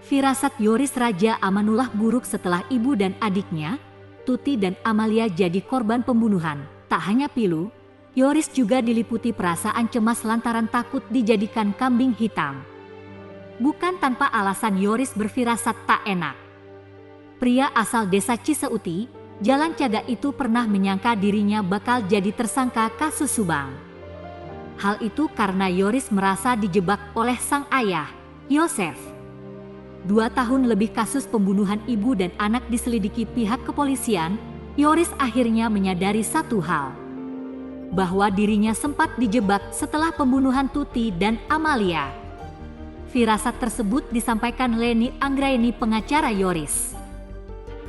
Firasat Yoris Raja Amanullah buruk setelah ibu dan adiknya, Tuti dan Amalia jadi korban pembunuhan. Tak hanya pilu, Yoris juga diliputi perasaan cemas lantaran takut dijadikan kambing hitam. Bukan tanpa alasan Yoris berfirasat tak enak. Pria asal desa Ciseuti, Jalan Caga itu pernah menyangka dirinya bakal jadi tersangka kasus Subang. Hal itu karena Yoris merasa dijebak oleh sang ayah, Yosef. 2 tahun lebih kasus pembunuhan ibu dan anak diselidiki pihak kepolisian, Yoris akhirnya menyadari satu hal. Bahwa dirinya sempat dijebak setelah pembunuhan Tuti dan Amalia. Firasat tersebut disampaikan Leni Anggraeni, pengacara Yoris.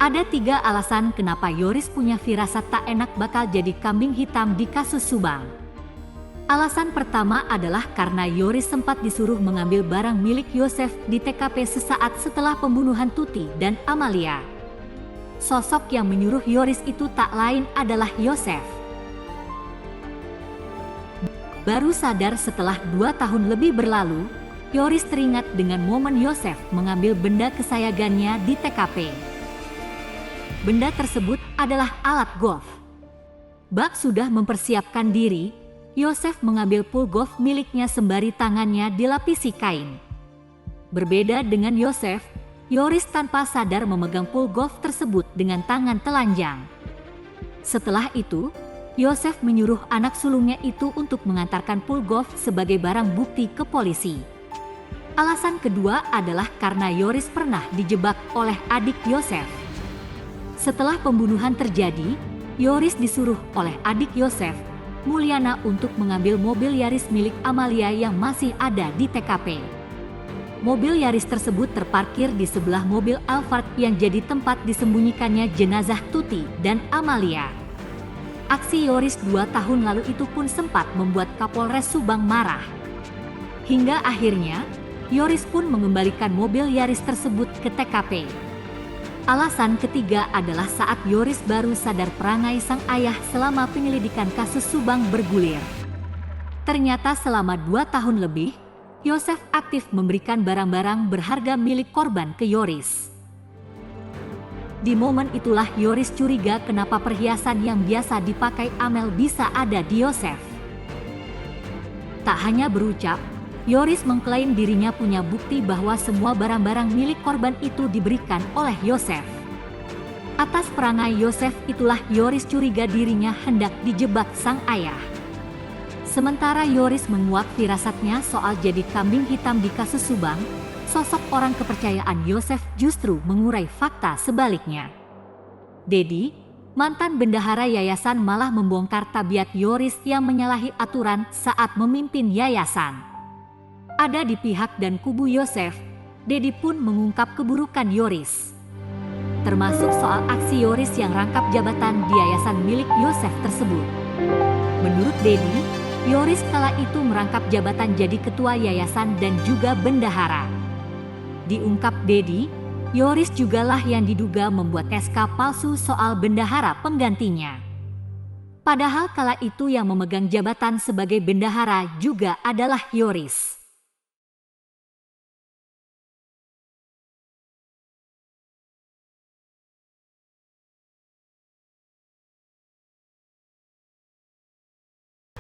Ada 3 alasan kenapa Yoris punya firasat tak enak bakal jadi kambing hitam di kasus Subang. Alasan pertama adalah karena Yoris sempat disuruh mengambil barang milik Yosef di TKP sesaat setelah pembunuhan Tuti dan Amalia. Sosok yang menyuruh Yoris itu tak lain adalah Yosef. Baru sadar setelah 2 tahun lebih berlalu, Yoris teringat dengan momen Yosef mengambil benda kesayangannya di TKP. Benda tersebut adalah alat golf. Bak sudah mempersiapkan diri, Yosef mengambil pool golf miliknya sembari tangannya dilapisi kain. Berbeda dengan Yosef, Yoris tanpa sadar memegang pool golf tersebut dengan tangan telanjang. Setelah itu, Yosef menyuruh anak sulungnya itu untuk mengantarkan pool golf sebagai barang bukti ke polisi. Alasan kedua adalah karena Yoris pernah dijebak oleh adik Yosef. Setelah pembunuhan terjadi, Yoris disuruh oleh adik Yosef, Mulyana, untuk mengambil mobil Yaris milik Amalia yang masih ada di TKP. Mobil Yaris tersebut terparkir di sebelah mobil Alphard yang jadi tempat disembunyikannya jenazah Tuti dan Amalia. Aksi Yoris 2 tahun lalu itu pun sempat membuat Kapolres Subang marah. Hingga akhirnya, Yoris pun mengembalikan mobil Yaris tersebut ke TKP. Alasan ketiga adalah saat Yoris baru sadar perangai sang ayah selama penyelidikan kasus Subang bergulir. Ternyata selama 2 tahun lebih, Yosef aktif memberikan barang-barang berharga milik korban ke Yoris. Di momen itulah Yoris curiga kenapa perhiasan yang biasa dipakai Amel bisa ada di Yosef. Tak hanya berucap, Yoris mengklaim dirinya punya bukti bahwa semua barang-barang milik korban itu diberikan oleh Yosef. Atas perangai Yosef itulah Yoris curiga dirinya hendak dijebak sang ayah. Sementara Yoris menguak firasatnya soal jadi kambing hitam di kasus Subang, sosok orang kepercayaan Yosef justru mengurai fakta sebaliknya. Dedi, mantan bendahara yayasan, malah membongkar tabiat Yoris yang menyalahi aturan saat memimpin yayasan. Ada di pihak dan kubu Yosef, Dedi pun mengungkap keburukan Yoris. Termasuk soal aksi Yoris yang rangkap jabatan di yayasan milik Yosef tersebut. Menurut Dedi, Yoris kala itu merangkap jabatan jadi ketua yayasan dan juga bendahara. Diungkap Dedi, Yoris jugalah yang diduga membuat SK palsu soal bendahara penggantinya. Padahal kala itu yang memegang jabatan sebagai bendahara juga adalah Yoris.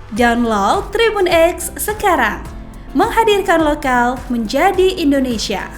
Download Tribun X sekarang, menghadirkan lokal menjadi Indonesia.